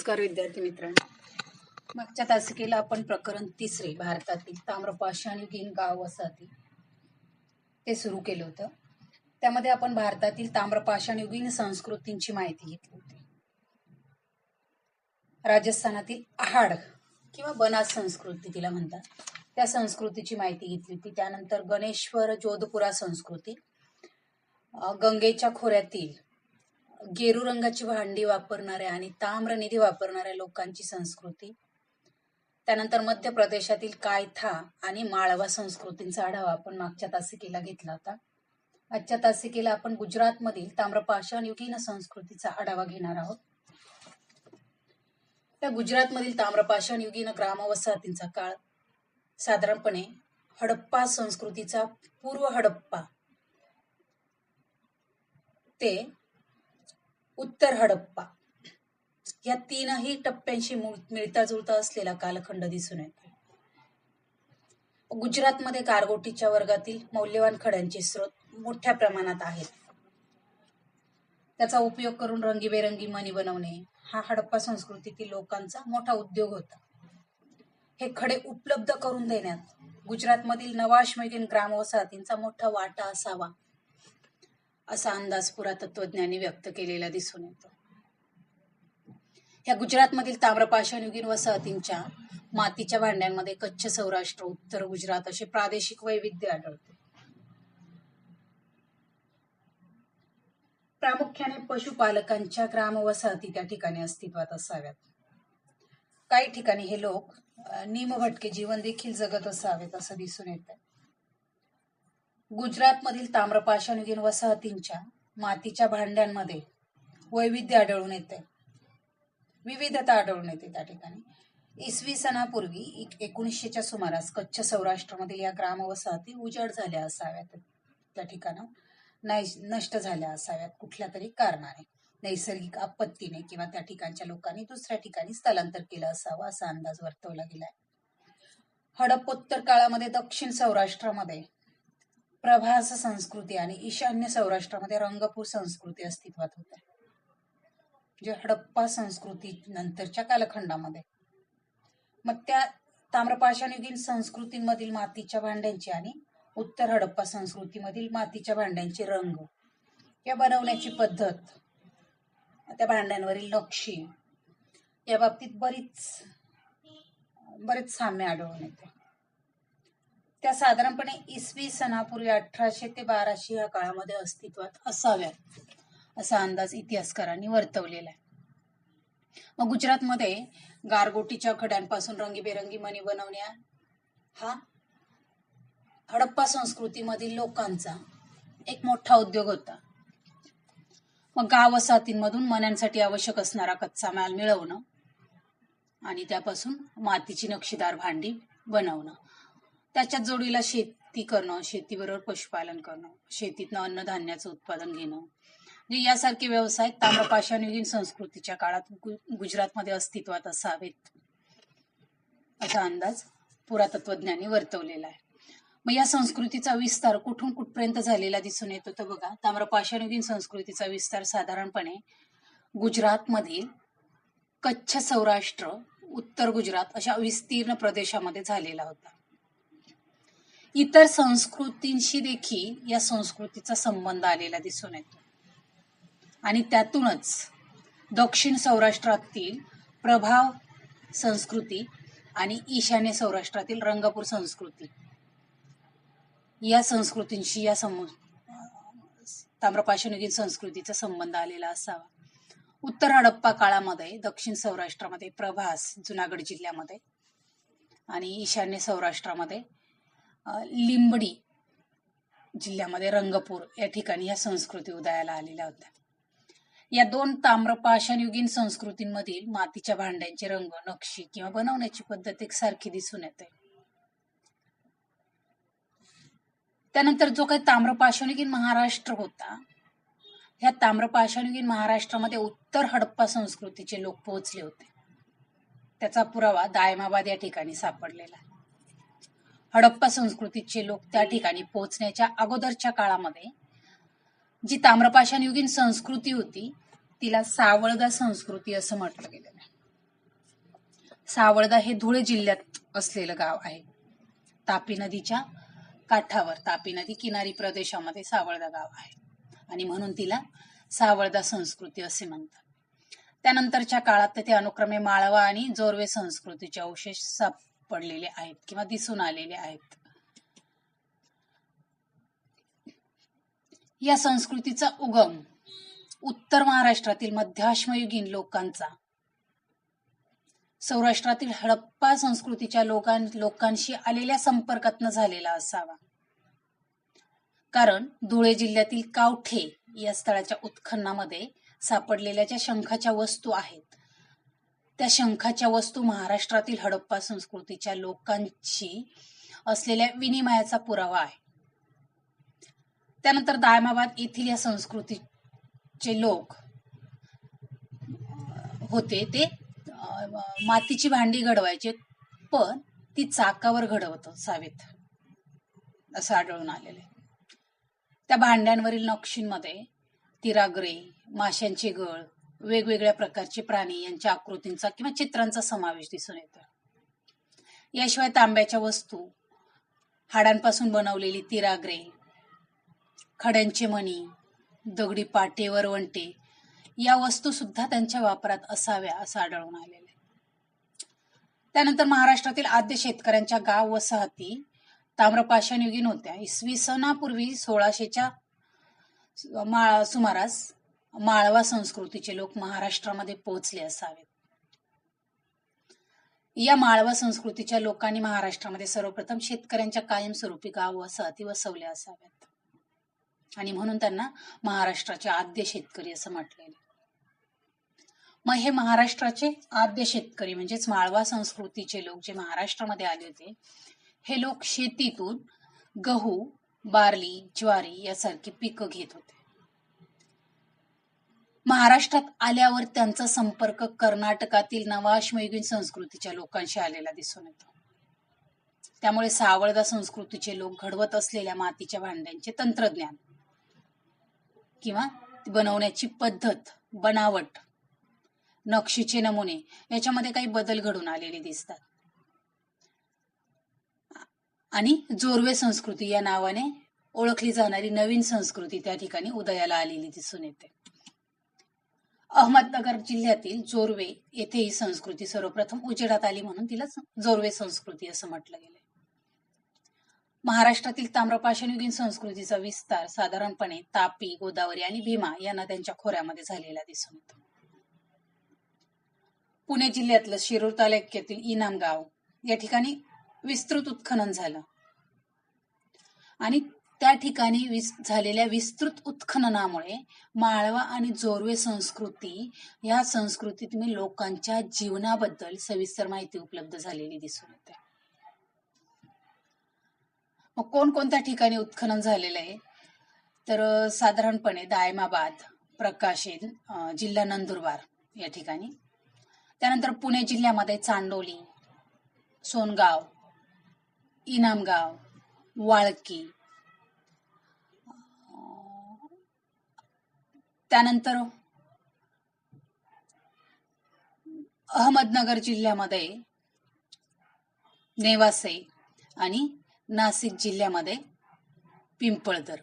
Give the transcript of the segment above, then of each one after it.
नमस्कार विद्यार्थी मित्रांनो. मागच्या तासिकेला आपण प्रकरण 3 भारतातील ताम्रपाषाणयुगीन गाव वसाहती ते सुरू केलं होतं. त्यामध्ये आपण भारतातील ताम्रपाषाणयुगीन संस्कृतींची माहिती घेतली होती. राजस्थानातील आहाड किंवा बनास संस्कृती तिला म्हणतात, त्या संस्कृतीची माहिती घेतली होती. त्यानंतर गणेश्वर जोधपुरा संस्कृती, गंगेच्या खोऱ्यातील गेरू रंगाची भांडी वापरणाऱ्या आणि ताम्रनिधी वापरणाऱ्या लोकांची संस्कृती, त्यानंतर मध्य प्रदेशातील कायथा आणि माळवा संस्कृतींचा आढावा आपण मागच्या तासिकेला घेतला होता. आजच्या तासिकेला आपण गुजरातमधील ताम्रपाषाणयुगीन संस्कृतीचा आढावा घेणार आहोत. त्या गुजरातमधील ताम्रपाषाणयुगीन ग्रामवसाहतींचा काळ साधारणपणे हडप्पा संस्कृतीचा पूर्व हडप्पा ते उत्तर हडप्पा या तीनही टप्प्यांशी मिळता जुळता असलेला कालखंड दिसून येतो. गुजरातमध्ये गारगोटीच्या वर्गातील मौल्यवान खड्यांचे स्रोत मोठ्या प्रमाणात आहेत. त्याचा उपयोग करून रंगीबेरंगी मणी बनवणे हा हडप्पा संस्कृतीतील लोकांचा मोठा उद्योग होता. हे खडे उपलब्ध करून देण्यात गुजरातमधील नवाश्मयुगीन ग्रामवसाहतींचा मोठा वाटा असावा असा अंदाज पुरातत्वज्ञांनी व्यक्त केलेला दिसून येतो. या गुजरातमधील ताम्रपाषाणयुगीन वसाहतींच्या मातीच्या भांड्यांमध्ये कच्छ सौराष्ट्र, उत्तर गुजरात असे प्रादेशिक वैविध्य आढळते. प्रामुख्याने पशुपालकांच्या ग्रामवसाहती त्या ठिकाणी अस्तित्वात असाव्यात. काही ठिकाणी हे लोक निमभटके जीवन देखील जगत असावेत असं दिसून येतं. गुजरातमधील ताम्रपाषाणयुगीन वसाहतींच्या मातीच्या भांड्यांमध्ये वैविध्य आढळून येते, विविधता आढळून येते. त्या ठिकाणी इसवी सनापूर्वी 1900च्या सुमारास कच्छ सौराष्ट्रामधील या ग्रामवसाहती उजाड झाल्या असाव्यात. त्या ठिकाणं नष्ट झाल्या असाव्यात कुठल्या तरी कारणाने, नैसर्गिक आपत्तीने किंवा त्या ठिकाणच्या लोकांनी दुसऱ्या ठिकाणी स्थलांतर केलं असावं असा अंदाज वर्तवला गेलाय. हडप्पोत्तर काळामध्ये दक्षिण सौराष्ट्रामध्ये प्रभास संस्कृती आणि ईशान्य सौराष्ट्रामध्ये रंगपूर संस्कृती अस्तित्वात होत्या. जे हडप्पा संस्कृती नंतरच्या कालखंडामध्ये मग त्या ताम्रपाषाणयुगीन संस्कृतींमधील मातीच्या भांड्यांची आणि उत्तर हडप्पा संस्कृतीमधील मातीच्या भांड्यांचे रंग, या बनवण्याची पद्धत, त्या भांड्यांवरील नक्षी या बाबतीत बरेच साम्य आढळून येते. त्या साधारणपणे इसवी सनापूर्वी 1800 ते 1200 या काळामध्ये अस्तित्वात असाव्यात असा अंदाज इतिहासकारांनी वर्तवलेला आहे. मग गुजरातमध्ये गारगोटीच्या खड्यांपासून रंगीबेरंगी मणी बनवण्या हा हडप्पा संस्कृतीमधील लोकांचा एक मोठा उद्योग होता. मग गाव वसाहतींमधून मण्यांसाठी आवश्यक असणारा कच्चा माल मिळवणं आणि त्यापासून मातीची नक्षीदार भांडी बनवणं, त्याच्या जोडीला शेती करणं, शेतीबरोबर पशुपालन करणं, शेतीतनं अन्नधान्याचं उत्पादन घेणं, यासारखे व्यवसाय ताम्रपाषाणयुगीन संस्कृतीच्या काळात गुजरातमध्ये अस्तित्वात असावेत असा अंदाज पुरातत्वज्ञांनी वर्तवलेला आहे. मग या संस्कृतीचा विस्तार कुठून कुठपर्यंत झालेला दिसून येतो तर बघा, ताम्रपाषाणयुगीन संस्कृतीचा विस्तार साधारणपणे गुजरातमधील कच्छ सौराष्ट्र, उत्तर गुजरात अशा विस्तीर्ण प्रदेशामध्ये झालेला होता. इतर संस्कृतींशी देखील या संस्कृतीचा संबंध आलेला दिसून येतो आणि त्यातूनच दक्षिण सौराष्ट्रातील प्रभाव संस्कृती आणि ईशान्य सौराष्ट्रातील रंगपूर संस्कृती या संस्कृतींशी या ताम्रपाषाणयुगीन संस्कृतीचा संबंध आलेला असावा. उत्तर हडप्पा काळामध्ये दक्षिण सौराष्ट्रामध्ये प्रभास जुनागड जिल्ह्यामध्ये आणि ईशान्य सौराष्ट्रामध्ये लिंबडी जिल्ह्यामध्ये रंगपूर या ठिकाणी या संस्कृती उदयाला आलेल्या होत्या. या दोन ताम्रपाषाणयुगीन संस्कृतींमधील मातीच्या भांड्यांचे रंग, नक्षी किंवा बनवण्याची पद्धत एकसारखी दिसून येते. त्यानंतर जो काही ताम्रपाषाणयुगीन महाराष्ट्र होता, ह्या ताम्रपाषाणयुगीन महाराष्ट्रामध्ये उत्तर हडप्पा संस्कृतीचे लोक पोहोचले होते. त्याचा पुरावा दायमाबाद या ठिकाणी सापडलेला. हडप्पा संस्कृतीचे लोक त्या ठिकाणी पोहोचण्याच्या अगोदरच्या काळामध्ये जी ताम्रपाषाणयुगीन संस्कृती होती तिला सावळगा संस्कृती असं म्हटलं गेलेलं आहे. सावळदा हे धुळे जिल्ह्यात असलेलं गाव आहे. तापी नदीच्या काठावर, तापी नदी किनारी प्रदेशामध्ये सावळदा गाव आहे आणि म्हणून तिला सावळदा संस्कृती असे म्हणतात. त्यानंतरच्या काळात तेथे अनुक्रमे माळवा आणि जोरवे संस्कृतीचे अवशेष सापडलेले आहेत किंवा दिसून आलेले आहेत. या संस्कृतीचा उगम उत्तर महाराष्ट्रातील मध्याश्मयुगीन लोकांचा सौराष्ट्रातील हडप्पा संस्कृतीच्या लोकांशी आलेल्या संपर्कातनं झालेला असावा. कारण धुळे जिल्ह्यातील कावठे या स्थळाच्या उत्खननामध्ये सापडलेल्या ज्या शंखाच्या वस्तू आहेत त्या शंखाच्या वस्तू महाराष्ट्रातील हडप्पा संस्कृतीच्या लोकांशी असलेल्या विनिमयाचा पुरावा आहे. त्यानंतर दायमाबाद येथील या संस्कृतीचे लोक होते ते मातीची भांडी घडवायचे, पण ती चाकावर घडवत असावेत असं आढळून आलेले. त्या भांड्यांवरील नक्षींमध्ये तिरागरे, माशांचे गळ, वेगवेगळ्या प्रकारचे प्राणी यांच्या आकृतींचा किंवा चित्रांचा समावेश दिसून येतो. याशिवाय तांब्याच्या वस्तू, हाडांपासून बनवलेली तिरागरे, खड्यांचे मणी, दगडी पाटे, वरवंटे या वस्तू सुद्धा त्यांच्या वापरात असाव्या असं आढळून आलेले. त्यानंतर महाराष्ट्रातील आद्य शेतकऱ्यांच्या गाव वसाहती ताम्रपाषाणयुगीन होत्या. इसवी सनापूर्वी 1600च्या सुमारास माळवा संस्कृतीचे लोक महाराष्ट्रामध्ये पोहोचले असावेत. या माळवा संस्कृतीच्या लोकांनी महाराष्ट्रामध्ये सर्वप्रथम शेतकऱ्यांच्या कायमस्वरूपी गाव वसाहती वसवल्या असाव्यात आणि म्हणून त्यांना महाराष्ट्राचे आद्य शेतकरी असं म्हटलेले. मग हे महाराष्ट्राचे आद्य शेतकरी म्हणजेच माळवा संस्कृतीचे लोक जे महाराष्ट्रामध्ये आले होते, हे लोक शेतीतून गहू, बार्ली, ज्वारी यासारखी पिकं घेत होते. महाराष्ट्रात आल्यावर त्यांचा संपर्क कर्नाटकातील नवाश्मयुगीन संस्कृतीच्या लोकांशी आलेला दिसून येतो. त्यामुळे सावळदा संस्कृतीचे लोक घडवत असलेल्या मातीच्या भांड्यांचे तंत्रज्ञान किंवा बनवण्याची पद्धत, बनावट, नक्षीचे नमुने याच्यामध्ये काही बदल घडून आलेले दिसतात. आणि जोरवे संस्कृती या नावाने ओळखली जाणारी नवीन संस्कृती त्या ठिकाणी उदयाला आलेली दिसून येते. अहमदनगर जिल्ह्यातील जोरवे येथे ही संस्कृती सर्वप्रथम उजेडात आली म्हणून तिला जोरवे संस्कृती असं म्हटलं गेलं. महाराष्ट्रातील ताम्रपाषाणयुगीन संस्कृतीचा विस्तार साधारणपणे तापी, गोदावरी आणि भीमा या नद्यांच्या खोऱ्यामध्ये झालेला दिसून येतो. पुणे जिल्ह्यातलं शिरूर तालुक्यातील इनाम गाव या ठिकाणी विस्तृत उत्खनन झालं आणि त्या ठिकाणी झालेल्या विस्तृत उत्खननामुळे माळवा आणि जोरवे संस्कृती या संस्कृतीतील लोकांच्या जीवनाबद्दल सविस्तर माहिती उपलब्ध झालेली दिसून येते. मग कोणकोणत्या ठिकाणी उत्खनन झालेलं आहे तर साधारणपणे दायमाबाद, प्रकाशेन, जिल्हा नंदुरबार या ठिकाणी. त्यानंतर पुणे जिल्ह्यामध्ये चांडोली, सोनगाव, इनामगाव, वाळकी. त्यानंतर अहमदनगर जिल्ह्यामध्ये नेवासे आणि नाशिक जिल्ह्यामध्ये पिंपळदर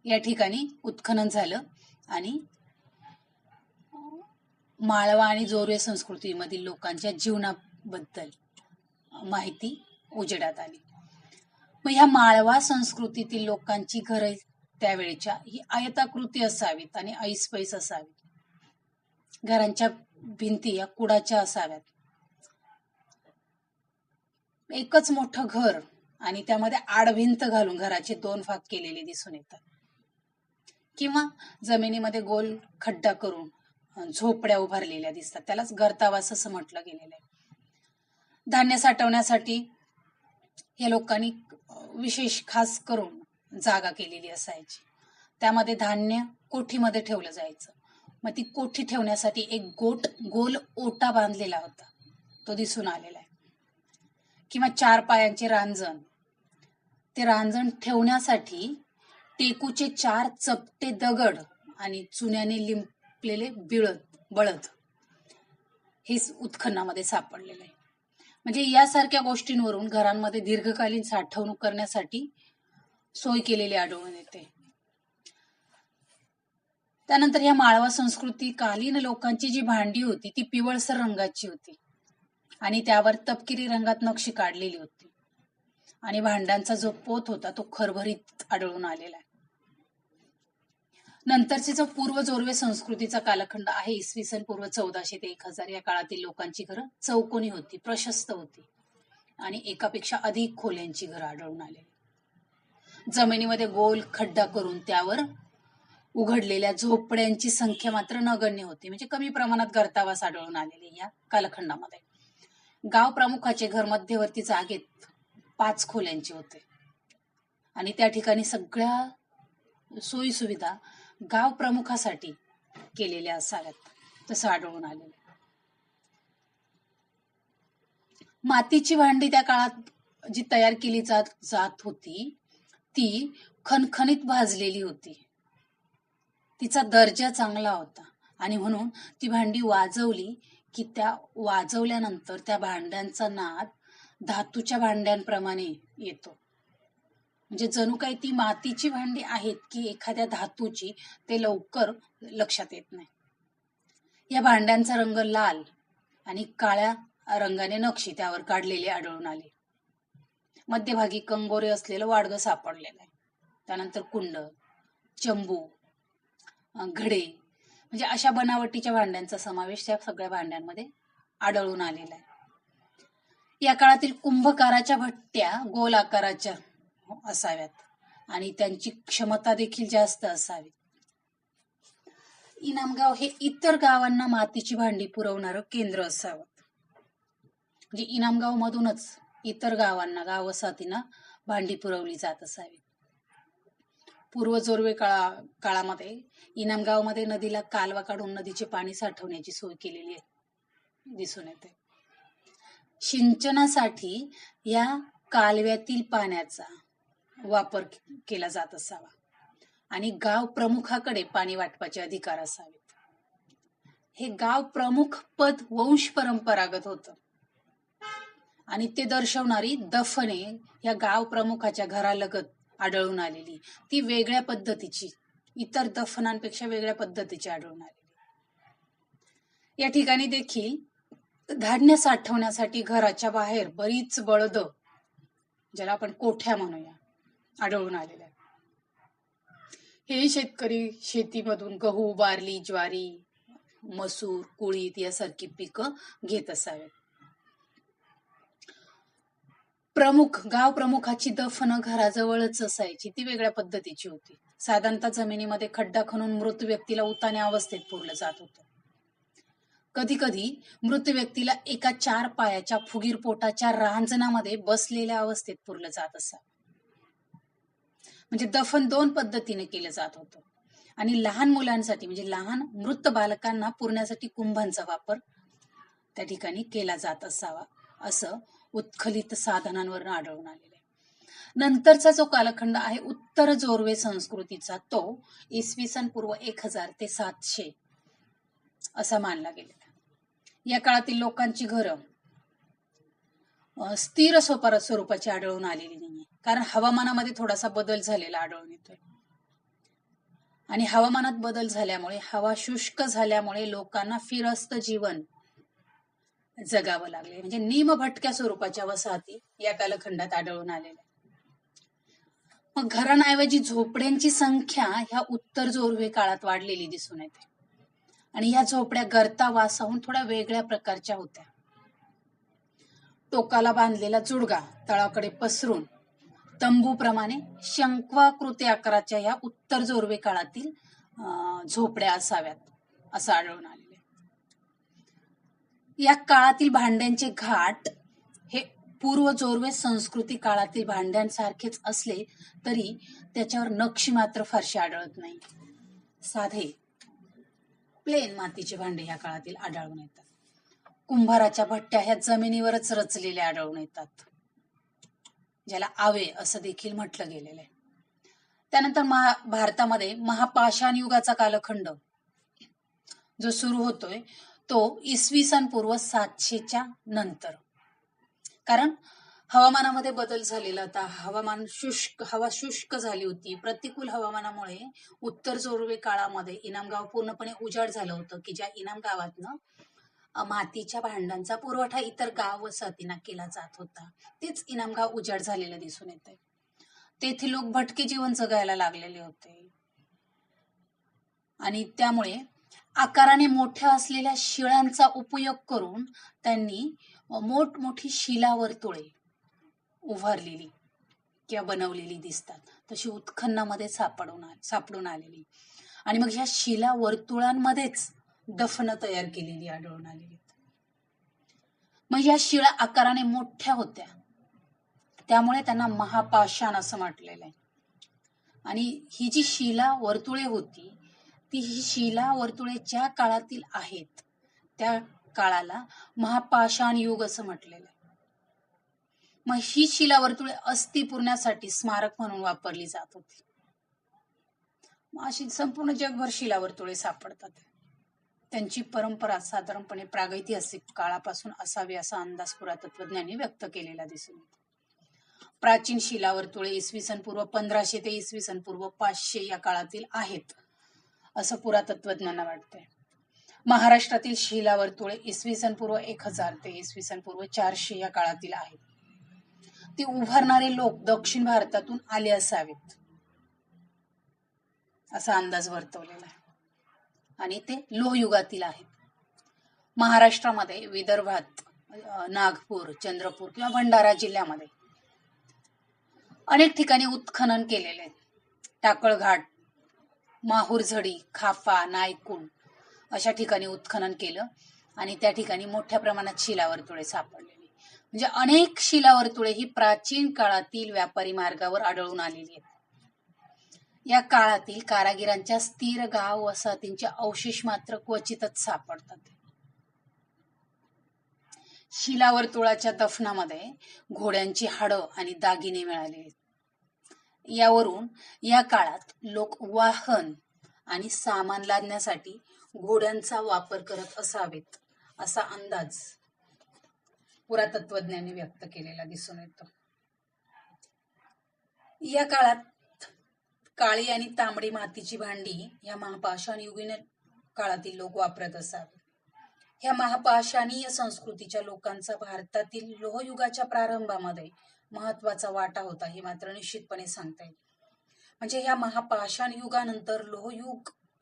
या ठिकाणी उत्खनन झालं आणि माळवा आणि जोरवे संस्कृतीमधील लोकांच्या जीवनाबद्दल माहिती उजेडात आली. मग ह्या माळवा संस्कृतीतील लोकांची घरे त्यावेळेच्या ही आयताकृती असावीत आणि ऐसपैस असावीत. घरांच्या भिंती या कुडाच्या असाव्यात. एकच मोठं घर आणि त्यामध्ये आडभिंत घालून घराचे 2 भाग केलेले दिसून येतात किंवा जमिनीमध्ये गोल खड्डा करून झोपड्या उभारलेल्या दिसतात. त्यालाच गर्तावास असं म्हटलं गेलेलं आहे. धान्य साठवण्यासाठी या लोकांनी विशेष खास करून जागा केलेली असायची. त्यामध्ये धान्य कोठीमध्ये ठेवलं जायचं. मग ती कोठी ठेवण्यासाठी एक गोल ओटा बांधलेला होता, तो दिसून आलेला आहे. किंवा 4 पायांचे रांजण, ते रांजण ठेवण्यासाठी टेकूचे 4 चपटे दगड आणि चुन्याने लिंपलेले बळद हे उत्खननामध्ये सापडलेले आहे. म्हणजे यासारख्या गोष्टींवरून घरांमध्ये दीर्घकालीन साठवणूक करण्यासाठी सोय केलेली आढळून येते. त्यानंतर या माळवा संस्कृतीकालीन लोकांची जी भांडी होती ती पिवळसर रंगाची होती आणि त्यावर तपकिरी रंगात नक्षी काढलेली होती आणि भांड्यांचा जो पोत होता तो खरभरीत आढळून आलेला आहे. नंतरचे जो पूर्व जोरवे संस्कृतीचा कालखंड आहे, इसवी सन पूर्व 1400 ते 1000 या काळातील लोकांची घरं चौकोनी होती, प्रशस्त होती आणि एकापेक्षा अधिक खोल्यांची घरं आढळून आली. जमिनीमध्ये गोल खड्डा करून त्यावर उघडलेल्या झोपड्यांची संख्या मात्र नगण्य होती, म्हणजे कमी प्रमाणात गर्तावास आढळून आलेले या कालखंडामध्ये. गाव प्रमुखाचे घर मध्यवर्ती जागेत 5 खोल्यांचे होते आणि त्या ठिकाणी सगळ्या सोयी सुविधा गाव प्रमुखासाठी केलेल्या असाव्यात तसं आढळून आलेलं. मातीची भांडी त्या काळात जी तयार केली जात होती ती खणखणीत भाजलेली होती, तिचा दर्जा चांगला होता आणि म्हणून ती भांडी वाजवली की त्या वाजवल्यानंतर त्या भांड्यांचा नाद धातूच्या भांड्यांप्रमाणे येतो, म्हणजे जणू काही ती मातीची भांडी आहेत की एखाद्या धातूची ते लवकर लक्षात येत नाही. या भांड्यांचा रंग लाल आणि काळ्या रंगाने नक्षी त्यावर काढलेली आढळून आली. मध्यभागी कंगोरे असलेलं वाडगं सापडलेलं आहे. त्यानंतर कुंड, चंबू, घडे म्हणजे अशा बनावटीच्या भांड्यांचा समावेश त्या सगळ्या भांड्यांमध्ये आढळून आलेला आहे. या काळातील कुंभकाराच्या भट्ट्या गोल आकाराच्या असाव्यात आणि त्यांची क्षमता देखील जास्त असावी. इनामगाव हे इतर गावांना मातीची भांडी पुरवणारं केंद्र असावं, म्हणजे इनामगाव मधूनच इतर गावांना गाव वसाहतींना भांडी पुरवली जात असावी. पूर्व जोरवे काळामध्ये इनामगावमध्ये नदीला कालवा काढून नदीचे पाणी साठवण्याची सोय केलेली दिसून येते. सिंचनासाठी या कालव्यातील पाण्याचा वापर केला जात असावा आणि गाव प्रमुखाकडे पाणी वाटपाचे अधिकार असावेत. हे गाव प्रमुख पद वंश परंपरागत होतं आणि ते दर्शवणारी दफने या गाव प्रमुखाच्या घरालगत आढळून आलेली, ती वेगळ्या पद्धतीची, इतर दफनांपेक्षा वेगळ्या पद्धतीची आढळून आलेली. या ठिकाणी देखील धान्य साठवण्यासाठी घराच्या बाहेर बरीच बळद, ज्याला आपण कोठ्या म्हणूया, आढळून आलेल्या. हे शेतकरी शेतीमधून गहू, बार्ली, ज्वारी, मसूर, कुळीथ यासारखी पिकं घेत असावेत. गाव प्रमुखाची दफन घराजवळच असायची, ती वेगळ्या पद्धतीची होती. साधारणतः जमिनीमध्ये खड्डा खणून मृत व्यक्तीला उताण्या अवस्थेत पुरलं जात होतं. कधी कधी मृत व्यक्तीला एका 4 पायाच्या फुगीर पोटाच्या रांजणामध्ये बसलेल्या अवस्थेत पुरलं जात असा, म्हणजे दफन 2 पद्धतीने केलं जात होतं. आणि लहान मुलांसाठी म्हणजे लहान मृत बालकांना पुरण्यासाठी कुंभांचा वापर त्या ठिकाणी केला जात असावा असं उत्खलित साधनांवर आढळून आलेले. नंतरचा जो कालखंड आहे उत्तर जोरवे संस्कृतीचा, तो इसवी सन पूर्व 1000 ते 700 असा मानला गेलेला. या काळातील लोकांची घरं स्थिर स्वरूपाची आढळून आलेली नाहीये, कारण हवामानामध्ये थोडासा बदल झालेला आढळून येतोय आणि हवामानात बदल झाल्यामुळे, हवा शुष्क झाल्यामुळे लोकांना फिरस्त जीवन जगावं लागले, म्हणजे निमभटक्या स्वरूपाच्या वसाहती या कालखंडात आढळून आलेल्या. मग घरांऐवजी झोपड्यांची संख्या ह्या उत्तर जोरवे काळात वाढलेली दिसून येते आणि ह्या झोपड्या गर्ता वासाहून थोड्या वेगळ्या प्रकारच्या होत्या. टोकाला बांधलेला जुडगा तळाकडे पसरून तंबूप्रमाणे शंक्वाकृती आकाराच्या ह्या उत्तर जोरवे काळातील झोपड्या असाव्यात असं आढळून आलेले. या काळातील भांड्यांचे घाट हे पूर्व जोरवे संस्कृती काळातील भांड्यांसारखेच असले तरी त्याच्यावर नक्षी मात्र फारशी आढळत नाही. साधे प्लेन मातीचे भांडे या काळातील आढळून येतात. कुंभाराच्या भट्ट्या ह्या जमिनीवरच रचलेल्या आढळून येतात, ज्याला आवे असं देखील म्हटलं गेलेलं आहे. त्यानंतर भारतामध्ये महापाषाण युगाचा कालखंड जो सुरू होतोय तो इसवी सन पूर्व 700च्या नंतर. कारण हवामानामध्ये बदल झालेला होता. हवा शुष्क झाली होती. प्रतिकूल हवामानामुळे उत्तर जोरवे काळामध्ये इनामगाव पूर्णपणे उजाड झालं होतं, की ज्या इनाम गावातनं मातीच्या भांड्यांचा पुरवठा इतर गाव वसाहतींना केला जात होता. तेच इनामगाव उजाड झालेलं दिसून येतंय. तेथील लोक भटके जीवन जगायला लागलेले होते आणि त्यामुळे आकाराने मोठ्या असलेल्या शिळांचा उपयोग करून त्यांनी मोठमोठी शिलावर्तुळे उभारलेली किंवा बनवलेली दिसतात. तशी उत्खननामध्ये सापडून आलेली आणि मग ह्या शिला वर्तुळांमध्येच दफन तयार केलेली आढळून आलेली. मग या शिळा आकाराने मोठ्या होत्या, त्यामुळे त्यांना महापाषाण असं म्हटलेलं आहे. आणि ही जी शिला वर्तुळे होती, ही शिला वर्तुळे ज्या काळातील आहेत त्या काळाला महापाषाण युग असं म्हटलेलं आहे. मग ही शिला वर्तुळे अस्थि पुरण्यासाठी स्मारक म्हणून वापरली जात होती. अशी संपूर्ण जगभर शिला वर्तुळे सापडतात. त्यांची परंपरा साधारणपणे प्रागैतिहासिक काळापासून असावी असा अंदाज पुरातत्वज्ञांनी व्यक्त केलेला दिसून येतो. प्राचीन शिलावर्तुळे इसवी सन पूर्व 1500 ते इसवी सन पूर्व 500 या काळातील आहेत असं पुरातत्वज्ञांना वाटतंय. महाराष्ट्रातील शिलावर्तुळे इसवी सन पूर्व 1000 ते इसवी सन पूर्व 400 या काळातील आहेत. ती उभारणारे लोक दक्षिण भारतातून आले असावेत असा अंदाज वर्तवलेला आहे आणि ते लोहयुगातील आहेत. महाराष्ट्रामध्ये विदर्भात नागपूर, चंद्रपूर किंवा भंडारा जिल्ह्यामध्ये अनेक ठिकाणी उत्खनन केलेले आहेत. टाकळघाट, माहूरझडी, खाफा, नायकुंड अशा ठिकाणी उत्खनन केलं आणि त्या ठिकाणी मोठ्या प्रमाणात शिलावर्तुळे सापडलेली. म्हणजे अनेक शिलावर्तुळे ही प्राचीन काळातील व्यापारी मार्गावर आढळून आलेली आहेत. या काळातील कारागिरांच्या स्थिर गाव वसाहतींचे अवशेष मात्र क्वचितच सापडतात. शिलावर्तुळाच्या दफनामध्ये घोड्यांची हाडं आणि दागिने मिळाले. यावरून या काळात लोक वाहन आणि सामान लादण्यासाठी घोड्यांचा वापर करत असावेत असा अंदाज पुरातत्वज्ञांनी व्यक्त केलेला दिसून येतो. या काळात काळी आणि तांबडी मातीची भांडी या महापाषाणयुगीन काळातील लोक वापरत असावेत. ह्या महापाषाणीय संस्कृतीच्या लोकांचा भारतातील लोहयुगाच्या प्रारंभामध्ये महत्वाचा वाटा होता हे मात्र निश्चितपणे सांगता येईल. म्हणजे ह्या महापाषाण युगानंतर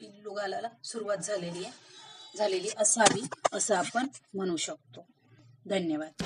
युगाला सुरुवात झालेली असावी असं आपण म्हणू शकतो. धन्यवाद.